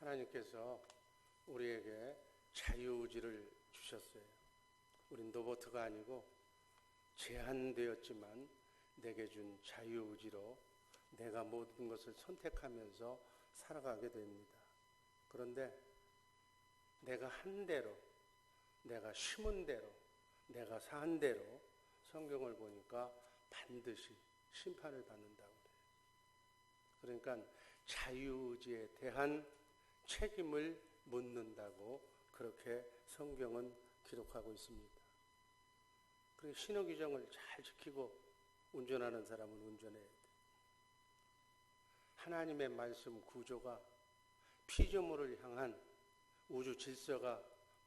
하나님께서 우리에게 자유의지를 주셨어요. 우린 로봇가 아니고 제한되었지만 내게 준 자유의지로 내가 모든 것을 선택하면서 살아가게 됩니다. 그런데 내가 한 대로, 내가 심은 대로, 내가 산 대로 성경을 보니까 반드시 심판을 받는다고 그래요. 그러니까 자유의지에 대한 책임을 묻는다고 그렇게 성경은 기록하고 있습니다. 그리고 신호 규정을 잘 지키고 운전하는 사람은 운전해야 돼. 하나님의 말씀 구조가 피조물을 향한 우주 질서가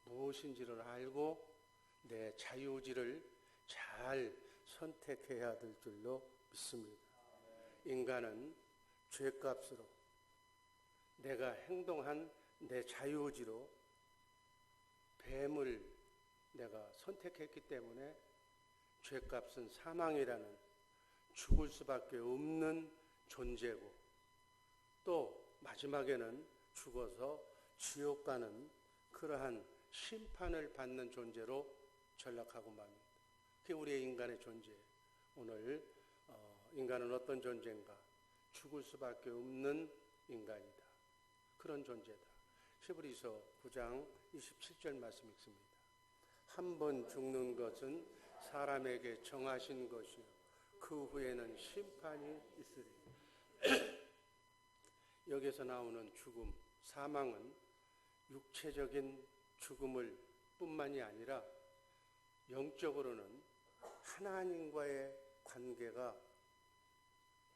무엇인지를 알고 내 자유의지를 잘 선택해야 될 줄로 믿습니다. 인간은 죄값으로 내가 행동한 내 자유의지로 뱀을 내가 선택했기 때문에 죄값은 사망이라는 죽을 수밖에 없는 존재고, 또 마지막에는 죽어서 지옥 가는 그러한 심판을 받는 존재로 전락하고 맙니다. 그게 우리의 인간의 존재예요. 오늘 인간은 어떤 존재인가? 죽을 수밖에 없는 인간이다. 그런 존재다. 히브리서 9장 27절 말씀 읽습니다. 한 번 죽는 것은 사람에게 정하신 것이요 그 후에는 심판이 있으리. 여기서 나오는 죽음, 사망은 육체적인 죽음을 뿐만이 아니라 영적으로는 하나님과의 관계가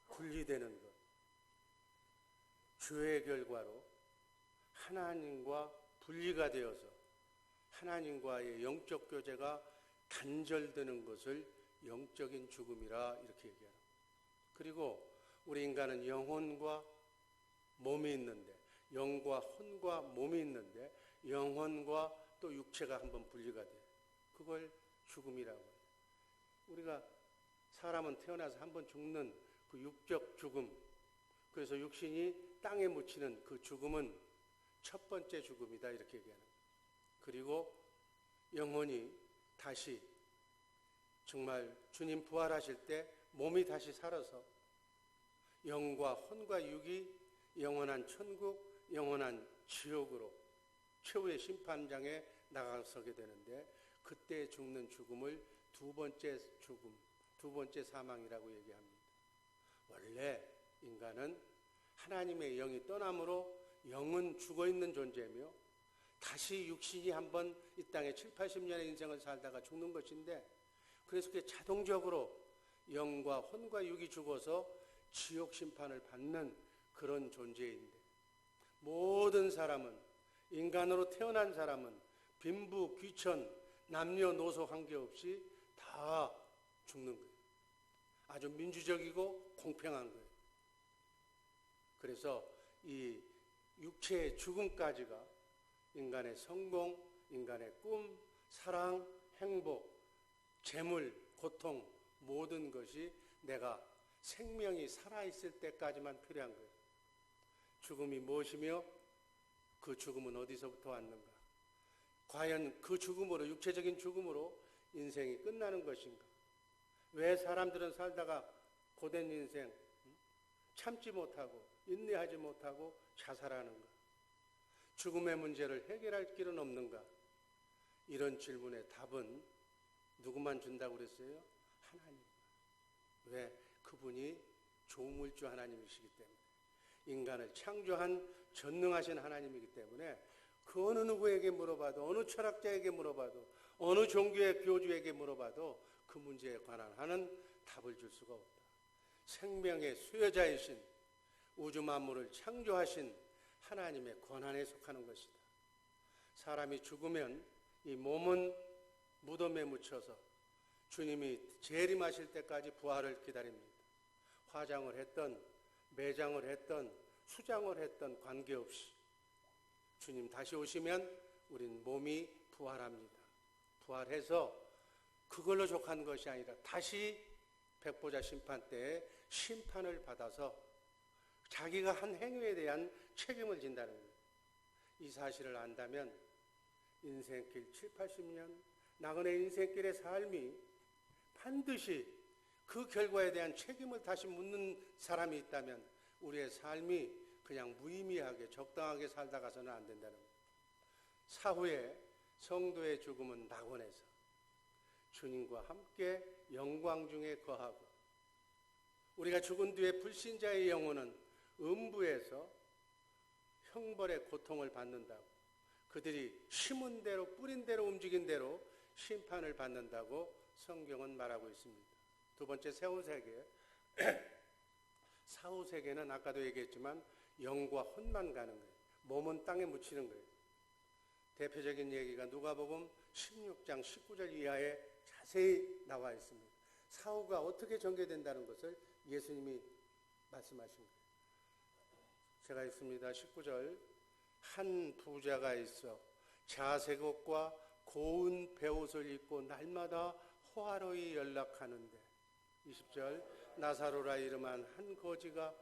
분리되는 것, 죄의 결과로 하나님과 분리가 되어서 하나님과의 영적 교제가 단절되는 것을 영적인 죽음이라 이렇게 얘기합니다. 그리고 우리 인간은 영혼과 몸이 있는데, 영과 혼과 몸이 있는데 영혼과 또 육체가 한번 분리가 돼요. 그걸 죽음이라고 해요. 우리가 사람은 태어나서 한번 죽는 그 육적 죽음, 그래서 육신이 땅에 묻히는 그 죽음은 첫 번째 죽음이다 이렇게 얘기하는 거예요. 그리고 영혼이 다시 정말 주님 부활하실 때 몸이 다시 살아서 영과 혼과 육이 영원한 천국, 영원한 지옥으로 최후의 심판장에 나가서게 되는데, 그때 죽는 죽음을 두 번째 죽음, 두 번째 사망이라고 얘기합니다. 원래 인간은 하나님의 영이 떠남으로 영은 죽어있는 존재며 다시 육신이 한번 이 땅에 7, 80년의 인생을 살다가 죽는 것인데, 그래서 그게 자동적으로 영과 혼과 육이 죽어서 지옥 심판을 받는 그런 존재인데, 모든 사람은, 인간으로 태어난 사람은 빈부, 귀천, 남녀노소 관계없이 다 죽는 거예요. 아주 민주적이고 공평한 거예요. 그래서 이 육체의 죽음까지가 인간의 성공, 인간의 꿈, 사랑, 행복, 재물, 고통, 모든 것이 내가 생명이 살아있을 때까지만 필요한 거예요. 죽음이 무엇이며 그 죽음은 어디서부터 왔는가? 과연 그 죽음으로, 육체적인 죽음으로 인생이 끝나는 것인가? 왜 사람들은 살다가 고된 인생 참지 못하고 인내하지 못하고 자살하는가? 죽음의 문제를 해결할 길은 없는가? 이런 질문의 답은 누구만 준다고 그랬어요? 하나님. 왜? 그분이 조물주 하나님이시기 때문에, 인간을 창조한 전능하신 하나님이기 때문에 그 어느 누구에게 물어봐도, 어느 철학자에게 물어봐도, 어느 종교의 교주에게 물어봐도 그 문제에 관한 하는 답을 줄 수가 없다. 생명의 수여자이신, 우주 만물을 창조하신 하나님의 권한에 속하는 것이다. 사람이 죽으면 이 몸은 무덤에 묻혀서 주님이 재림하실 때까지 부활을 기다립니다. 화장을 했던, 매장을 했던, 수장을 했던 관계없이 주님 다시 오시면 우린 몸이 부활합니다. 부활해서 그걸로 족한 것이 아니라 다시 백보자 심판 때에 심판을 받아서 자기가 한 행위에 대한 책임을 진다는 거예요. 이 사실을 안다면 인생길 7, 80년 나그네 인생길의 삶이 반드시 그 결과에 대한 책임을 다시 묻는 사람이 있다면 우리의 삶이 그냥 무의미하게 적당하게 살다 가서는 안 된다는 거예요. 사후에 성도의 죽음은 낙원에서 주님과 함께 영광 중에 거하고, 우리가 죽은 뒤에 불신자의 영혼은 음부에서 형벌의 고통을 받는다고, 그들이 심은 대로 뿌린 대로 움직인 대로 심판을 받는다고 성경은 말하고 있습니다. 두 번째, 세후세계. 사후세계는 아까도 얘기했지만 영과 혼만 가는 거예요. 몸은 땅에 묻히는 거예요. 대표적인 얘기가 누가복음 16장 19절 이하에 자세히 나와 있습니다. 사후가 어떻게 전개된다는 것을 예수님이 말씀하신 거예요. 제가 읽습니다. 19절. 한 부자가 있어 자색옷과 고운 베옷을 입고 날마다 호화로이 연락하는데, 20절. 나사로라 이름한 한 거지가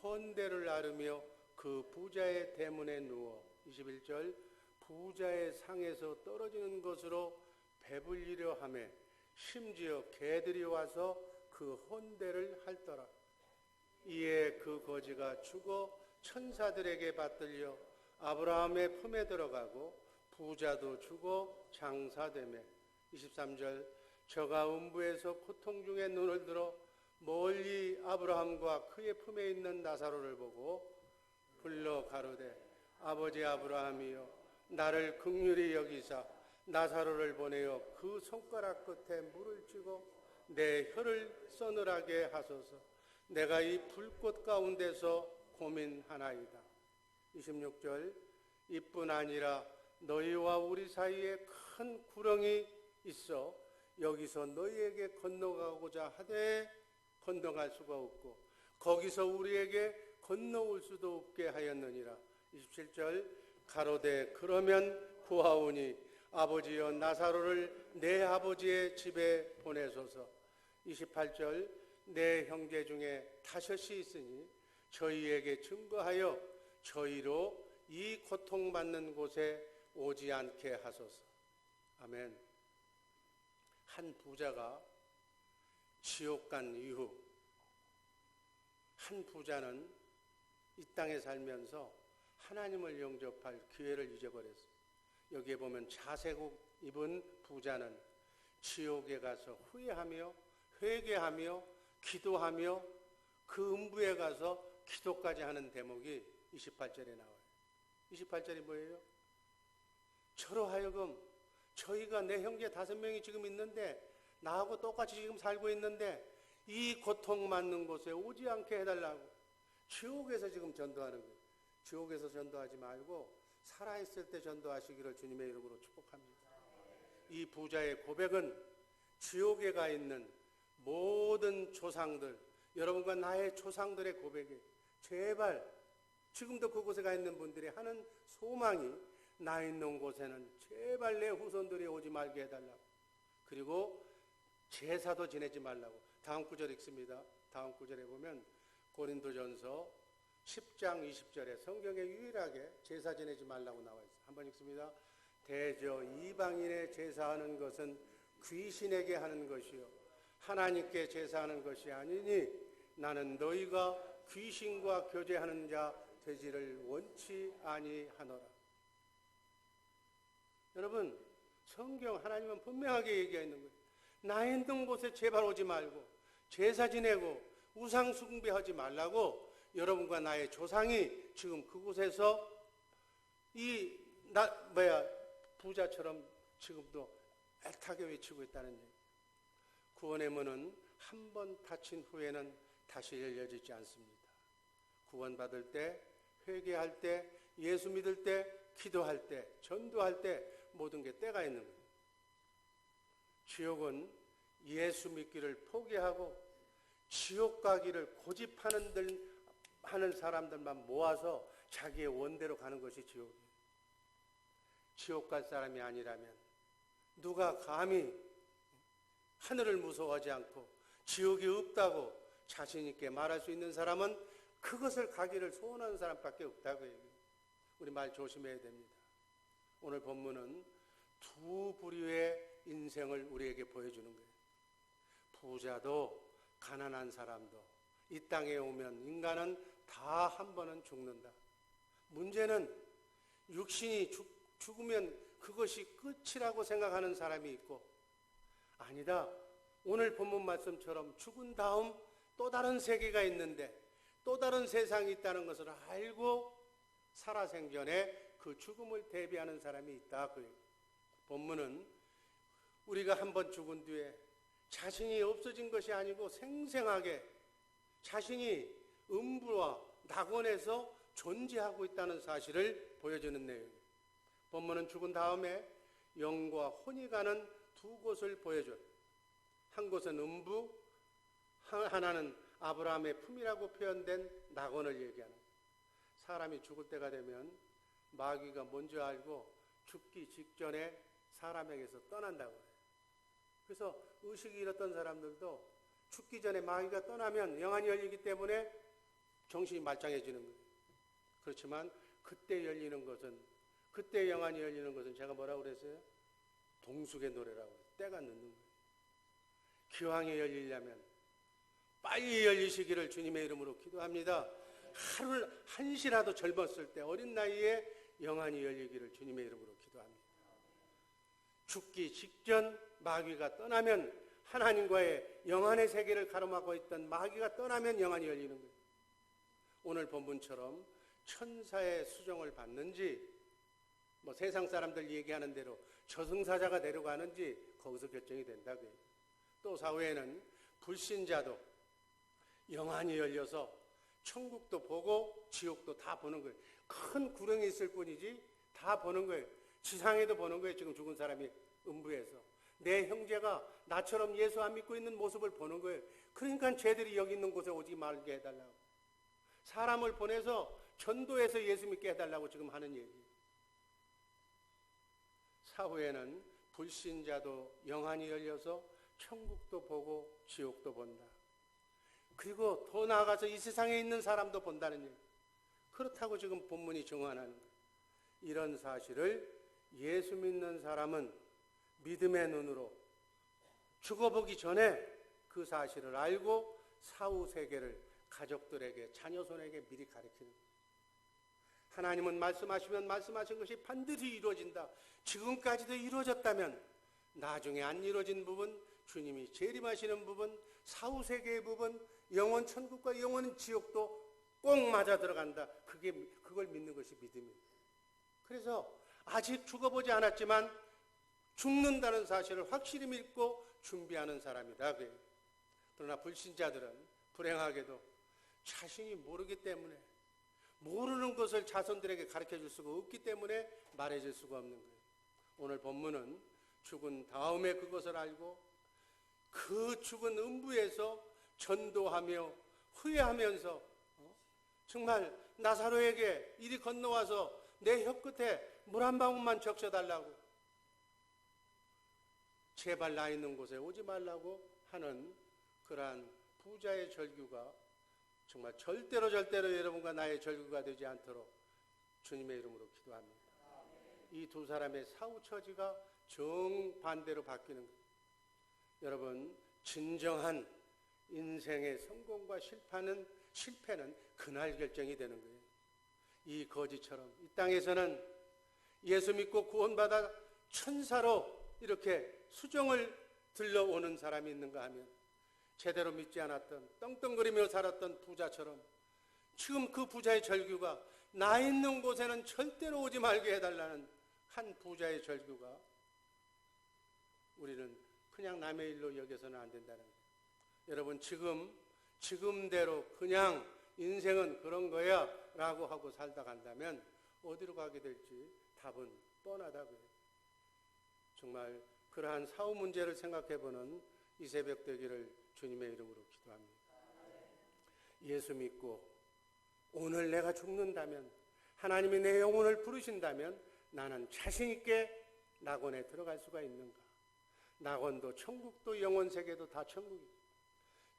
헌대를 앓으며 그 부자의 대문에 누워, 21절. 부자의 상에서 떨어지는 것으로 배불리려 하며 심지어 개들이 와서 그 헌대를 핥더라. 이에 그 거지가 죽어 천사들에게 받들려 아브라함의 품에 들어가고 부자도 죽어 장사되매, 23절. 저가 음부에서 고통 중에 눈을 들어 멀리 아브라함과 그의 품에 있는 나사로를 보고 불러 가로되 아버지 아브라함이여 나를 긍휼히 여기사 나사로를 보내어 그 손가락 끝에 물을 쥐고 내 혀를 서늘하게 하소서. 내가 이 불꽃 가운데서 고민하나이다. 26절. 이뿐 아니라 너희와 우리 사이에 큰 구렁이 있어 여기서 너희에게 건너가고자 하되 건너갈 수가 없고 거기서 우리에게 건너올 수도 없게 하였느니라. 27절. 가로되 그러면 구하오니 아버지여 나사로를 내 아버지의 집에 보내소서. 28절. 내 형제 중에 다섯이 있으니 저희에게 증거하여 저희로 이 고통받는 곳에 오지 않게 하소서. 아멘. 한 부자가 지옥 간 이후 한 부자는 이 땅에 살면서 하나님을 영접할 기회를 잊어버렸어요. 여기에 보면 자색옷 입은 부자는 지옥에 가서 후회하며 회개하며 기도하며 그 음부에 가서 기도까지 하는 대목이 28절에 나와요. 28절이 뭐예요? 저로 하여금 저희가 내 형제 5명이 지금 있는데 나하고 똑같이 지금 살고 있는데 이 고통받는 곳에 오지 않게 해달라고 지옥에서 지금 전도하는 거예요. 지옥에서 전도하지 말고 살아있을 때 전도하시기를 주님의 이름으로 축복합니다. 이 부자의 고백은 지옥에 가 있는 모든 조상들, 여러분과 나의 조상들의 고백이 제발 지금도 그곳에 가 있는 분들이 하는 소망이 나 있는 곳에는 제발 내 후손들이 오지 말게 해달라고, 그리고 제사도 지내지 말라고. 다음 구절 읽습니다. 다음 구절에 보면 고린도전서 10장 20절에 성경에 유일하게 제사 지내지 말라고 나와 있어요. 한번 읽습니다. 대저 이방인의 제사하는 것은 귀신에게 하는 것이요 하나님께 제사하는 것이 아니니 나는 너희가 귀신과 교제하는 자 되지를 원치 아니하노라. 여러분, 성경 하나님은 분명하게 얘기하고 있는 거예요. 나 있는 곳에 제발 오지 말고 제사 지내고 우상 숭배하지 말라고. 여러분과 나의 조상이 지금 그곳에서 부자처럼 지금도 애타게 외치고 있다는 얘기. 구원의 문은 한 번 닫힌 후에는 다시 열려지지 않습니다. 구원받을 때, 회개할 때, 예수 믿을 때, 기도할 때, 전도할 때 모든 게 때가 있는 거예요. 지옥은 예수 믿기를 포기하고 지옥 가기를 고집하는 사람들만 모아서 자기의 원대로 가는 것이 지옥이에요. 지옥 갈 사람이 아니라면 누가 감히 하늘을 무서워하지 않고 지옥이 없다고 자신 있게 말할 수 있는 사람은 그것을 가기를 소원하는 사람밖에 없다고 얘기해요. 우리 말 조심해야 됩니다. 오늘 본문은 두 부류의 인생을 우리에게 보여주는 거예요. 부자도 가난한 사람도 이 땅에 오면 인간은 다 한 번은 죽는다. 문제는 육신이 죽으면 그것이 끝이라고 생각하는 사람이 있고, 아니다, 오늘 본문 말씀처럼 죽은 다음 또 다른 세계가 있는데 또 다른 세상이 있다는 것을 알고 살아생전에 그 죽음을 대비하는 사람이 있다. 그 본문은 우리가 한번 죽은 뒤에 자신이 없어진 것이 아니고 생생하게 자신이 음부와 낙원에서 존재하고 있다는 사실을 보여주는 내용입니다. 본문은 죽은 다음에 영과 혼이 가는 두 곳을 보여줘요. 한 곳은 음부, 하나는 아브라함의 품이라고 표현된 낙원을 얘기하는 거예요. 사람이 죽을 때가 되면 마귀가 먼저 알고 죽기 직전에 사람에게서 떠난다고 해요. 그래서 의식이 잃었던 사람들도 죽기 전에 마귀가 떠나면 영안이 열리기 때문에 정신이 말짱해지는 거예요. 그렇지만 그때 영안이 열리는 것은 제가 뭐라고 그랬어요? 동숙의 노래라고 해요. 때가 늦는 거예요. 기왕에 열리려면 빨리 열리시기를 주님의 이름으로 기도합니다. 하루 한시라도 젊었을 때 어린 나이에 영안이 열리기를 주님의 이름으로 기도합니다. 죽기 직전 마귀가 떠나면, 하나님과의 영안의 세계를 가로막고 있던 마귀가 떠나면 영안이 열리는 거예요. 오늘 본문처럼 천사의 수정을 받는지, 세상 사람들 얘기하는 대로 저승사자가 데려가는지 거기서 결정이 된다고요. 또 사후에는 불신자도 영안이 열려서 천국도 보고 지옥도 다 보는 거예요. 큰 구렁이 있을 뿐이지 다 보는 거예요. 지상에도 보는 거예요. 지금 죽은 사람이 음부에서 내 형제가 나처럼 예수 안 믿고 있는 모습을 보는 거예요. 그러니까 쟤들이 여기 있는 곳에 오지 말게 해달라고, 사람을 보내서 전도해서 예수 믿게 해달라고 지금 하는 얘기예요. 사후에는 불신자도 영안이 열려서 천국도 보고 지옥도 본다. 그리고 더 나아가서 이 세상에 있는 사람도 본다는 얘기. 그렇다고 지금 본문이 증언하는 거예요. 이런 사실을 예수 믿는 사람은 믿음의 눈으로 죽어보기 전에 그 사실을 알고 사후 세계를 가족들에게, 자녀손에게 미리 가르치는 거예요. 하나님은 말씀하시면 말씀하신 것이 반드시 이루어진다. 지금까지도 이루어졌다면 나중에 안 이루어진 부분, 주님이 재림하시는 부분, 사후 세계의 부분, 영원 천국과 영원 지옥도 꼭 맞아 들어간다. 그걸 믿는 것이 믿음이에요. 그래서 아직 죽어보지 않았지만 죽는다는 사실을 확실히 믿고 준비하는 사람이다. 그러나 불신자들은 불행하게도 자신이 모르기 때문에, 모르는 것을 자손들에게 가르쳐줄 수가 없기 때문에 말해줄 수가 없는 거예요. 오늘 본문은 죽은 다음에 그것을 알고 그 죽은 음부에서 전도하며 후회하면서 정말 나사로에게 이리 건너와서 내 혀끝에 물 한 방울만 적셔달라고, 제발 나 있는 곳에 오지 말라고 하는 그러한 부자의 절규가 정말 절대로 여러분과 나의 절규가 되지 않도록 주님의 이름으로 기도합니다. 이 두 사람의 사후 처지가 정반대로 바뀌는 거예요. 여러분, 진정한 인생의 성공과 실패는 그날 결정이 되는 거예요. 이 거지처럼 이 땅에서는 예수 믿고 구원받아 천사로 이렇게 수정을 들러오는 사람이 있는가 하면, 제대로 믿지 않았던 떵떵거리며 살았던 부자처럼 지금 그 부자의 절규가 나 있는 곳에는 절대로 오지 말게 해달라는 한 부자의 절규가 우리는 그냥 남의 일로 여겨서는 안 된다는 거예요. 여러분, 지금대로 그냥 인생은 그런 거야 라고 하고 살다 간다면 어디로 가게 될지 답은 뻔하다고요. 정말 그러한 사후 문제를 생각해보는 이 새벽 되기를 주님의 이름으로 기도합니다. 예수 믿고 오늘 내가 죽는다면, 하나님이 내 영혼을 부르신다면 나는 자신 있게 낙원에 들어갈 수가 있는가? 낙원도 천국도 영원 세계도 다 천국이고,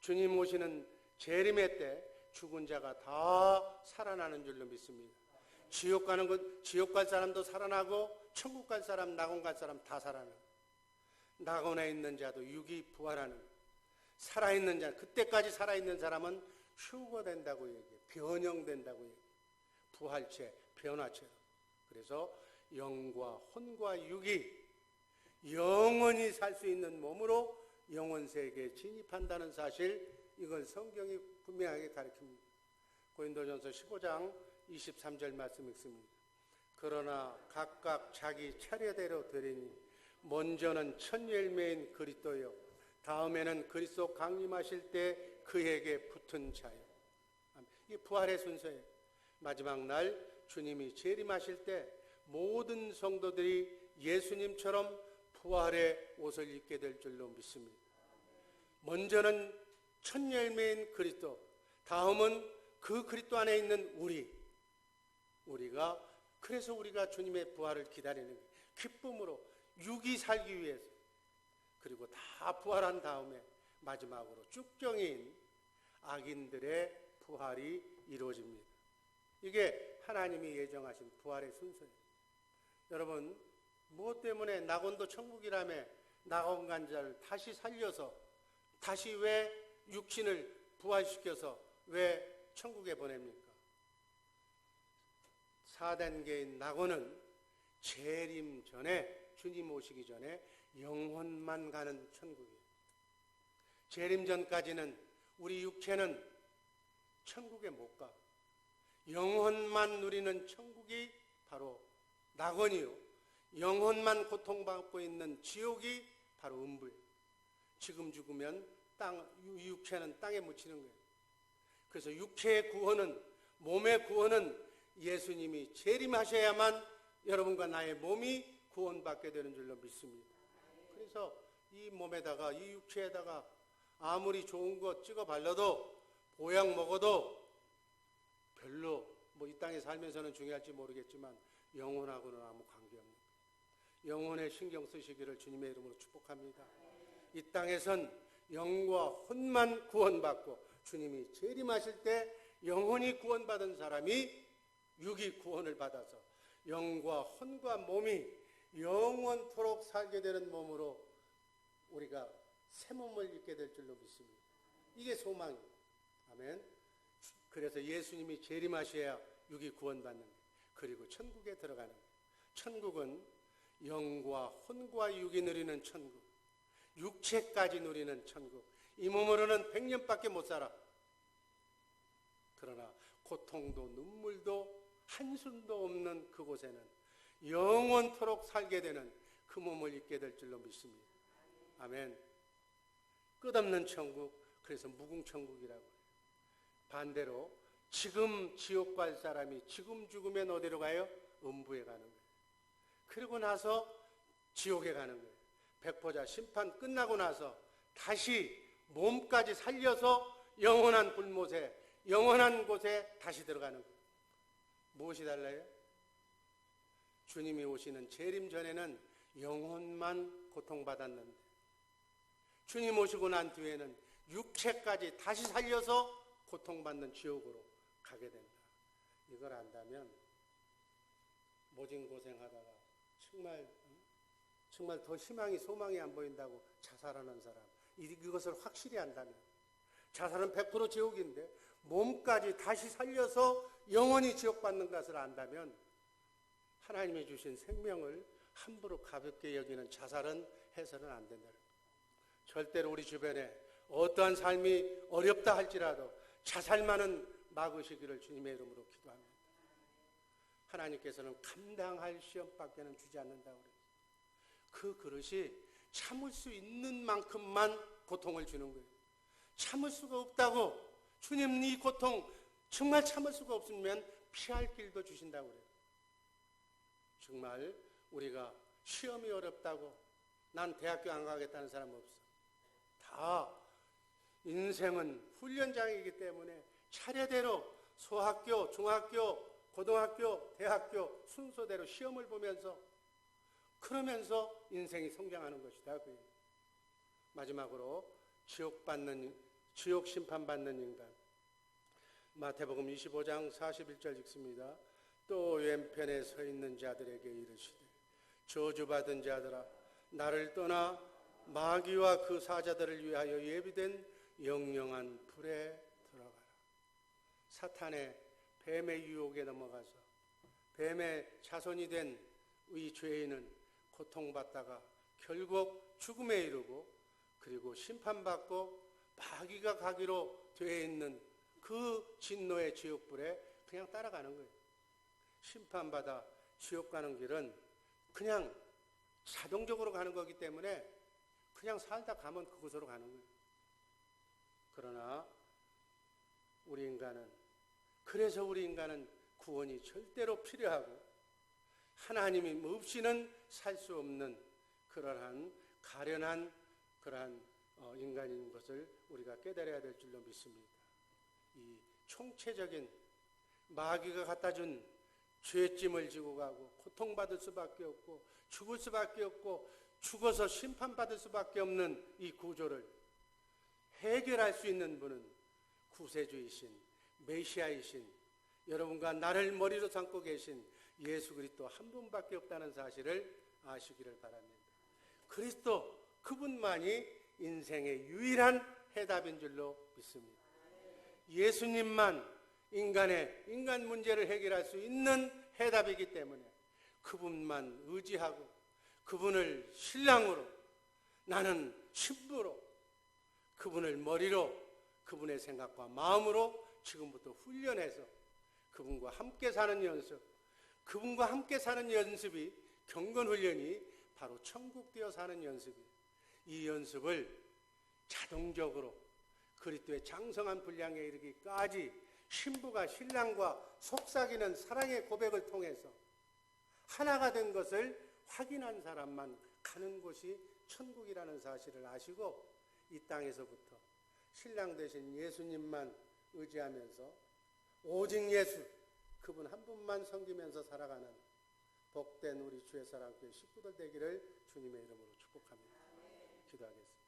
주님 오시는 재림의 때 죽은 자가 다 살아나는 줄로 믿습니다. 지옥 갈 사람도 살아나고 천국 갈 사람, 낙원 갈 사람 다 살아나. 낙원에 있는 자도 육이 부활하는, 살아있는 자, 그때까지 살아있는 사람은 휴거된다고 얘기해. 변형된다고 얘기해. 부활체, 변화체. 그래서 영과 혼과 육이 영원히 살 수 있는 몸으로 영원 세계에 진입한다는 사실, 이걸 성경이 분명하게 가르칩니다. 고린도전서 15장 23절 말씀 읽습니다. 그러나 각각 자기 차례대로 되리니 먼저는 첫 열매인 그리스도요, 다음에는 그리스도 강림하실 때 그에게 붙은 자요. 이 부활의 순서예요. 마지막 날 주님이 재림하실 때 모든 성도들이 예수님처럼 부활의 옷을 입게 될 줄로 믿습니다. 먼저는 첫 열매인 그리스도, 다음은 그 그리스도 안에 있는 우리가, 그래서 우리가 주님의 부활을 기다리는 거예요. 기쁨으로 육이 살기 위해서. 그리고 다 부활한 다음에 마지막으로 쭉정인 악인들의 부활이 이루어집니다. 이게 하나님이 예정하신 부활의 순서예요. 여러분, 무엇 때문에 낙원도 천국이라며 낙원 간 자를 다시 살려서, 다시 왜 육신을 부활시켜서 왜 천국에 보냅니까? 4단계인 낙원은 재림 전에, 주님 오시기 전에 영혼만 가는 천국이에요. 재림 전까지는 우리 육체는 천국에 못 가. 영혼만 누리는 천국이 바로 낙원이요, 영혼만 고통받고 있는 지옥이 바로 음부예요. 지금 죽으면 육체는 땅에 묻히는 거예요. 그래서 육체의 구원은, 몸의 구원은 예수님이 재림하셔야만 여러분과 나의 몸이 구원받게 되는 줄로 믿습니다. 그래서 이 몸에다가, 이 육체에다가 아무리 좋은 거 찍어 발라도, 보약 먹어도 별로 이 땅에 살면서는 중요할지 모르겠지만 영혼하고는 아무 관계없는, 영혼에 신경 쓰시기를 주님의 이름으로 축복합니다. 이 땅에선 영과 혼만 구원받고 주님이 재림하실 때 영혼이 구원받은 사람이 육이 구원을 받아서 영과 혼과 몸이 영원토록 살게 되는 몸으로 우리가 새 몸을 입게 될 줄로 믿습니다. 이게 소망입니다. 아멘. 그래서 예수님이 재림하셔야 육이 구원받는 거예요. 그리고 천국에 들어가는 거예요. 천국은 영과 혼과 육이 누리는 천국, 육체까지 누리는 천국. 이 몸으로는 100년밖에 못 살아. 그러나 고통도 눈물도 한숨도 없는 그곳에는 영원토록 살게 되는 그 몸을 입게 될 줄로 믿습니다. 아멘. 끝없는 천국, 그래서 무궁천국이라고 해요. 반대로 지금 지옥 갈 사람이 지금 죽으면 어디로 가요? 음부에 가는 거예요. 그리고 나서 지옥에 가는 거예요. 백보자 심판 끝나고 나서 다시 몸까지 살려서 영원한 불못에, 영원한 곳에 다시 들어가는 거예요. 무엇이 달라요? 주님이 오시는 재림 전에는 영혼만 고통받았는데 주님 오시고 난 뒤에는 육체까지 다시 살려서 고통받는 지옥으로 가게 된다. 이걸 안다면 모진고생하다가 정말 더 희망이, 소망이 안 보인다고 자살하는 사람, 이것을 확실히 안다면, 자살은 100% 지옥인데 몸까지 다시 살려서 영원히 지옥받는 것을 안다면 하나님이 주신 생명을 함부로 가볍게 여기는 자살은 해서는 안 된다. 절대로 우리 주변에 어떠한 삶이 어렵다 할지라도 자살만은 막으시기를 주님의 이름으로 기도합니다. 하나님께서는 감당할 시험밖에는 주지 않는다고 그래요. 그 그릇이 참을 수 있는 만큼만 고통을 주는 거예요. 참을 수가 없다고, 주님 이 고통 정말 참을 수가 없으면 피할 길도 주신다고 그래요. 정말 우리가 시험이 어렵다고 난 대학교 안 가겠다는 사람 없어. 다 인생은 훈련장이기 때문에 차례대로 소학교, 중학교, 고등학교, 대학교 순서대로 시험을 보면서, 그러면서 인생이 성장하는 것이다. 마지막으로 지옥 심판받는 인간. 마태복음 25장 41절 읽습니다. 또 왼편에 서 있는 자들에게 이르시되 저주받은 자들아 나를 떠나 마귀와 그 사자들을 위하여 예비된 영영한 불에 들어가라. 사탄의 뱀의 유혹에 넘어가서 뱀의 자손이 된 이 죄인은 고통받다가 결국 죽음에 이르고 그리고 심판받고 마귀가 가기로 되어 있는 그 진노의 지옥불에 그냥 따라가는 거예요. 심판받아 지옥 가는 길은 그냥 자동적으로 가는 거기 때문에 그냥 살다 가면 그곳으로 가는 거예요. 그러나 그래서 우리 인간은 구원이 절대로 필요하고 하나님이 없이는 살 수 없는 그러한 가련한 그러한 인간인 것을 우리가 깨달아야 될 줄로 믿습니다. 이 총체적인 마귀가 갖다 준 죄짐을 지고 가고 고통받을 수밖에 없고 죽을 수밖에 없고 죽어서 심판받을 수밖에 없는 이 구조를 해결할 수 있는 분은 구세주이신 메시아이신 여러분과 나를 머리로 삼고 계신 예수 그리스도 한 분밖에 없다는 사실을 아시기를 바랍니다. 그리스도 그분만이 인생의 유일한 해답인 줄로 믿습니다. 예수님만 인간 문제를 해결할 수 있는 해답이기 때문에 그분만 의지하고 그분을 신랑으로 나는 신부로 그분을 머리로 그분의 생각과 마음으로 지금부터 훈련해서 그분과 함께 사는 연습, 그분과 함께 사는 연습이 경건훈련이 바로 천국 되어 사는 연습이에요. 이 연습을 자동적으로 그리스도의 장성한 분량에 이르기까지 신부가 신랑과 속삭이는 사랑의 고백을 통해서 하나가 된 것을 확인한 사람만 가는 곳이 천국이라는 사실을 아시고 이 땅에서부터 신랑 되신 예수님만 의지하면서 오직 예수 그분 한 분만 섬기면서 살아가는 복된 우리 주의 사랑교회 식구들 되기를 주님의 이름으로 축복합니다. 기도하겠습니다.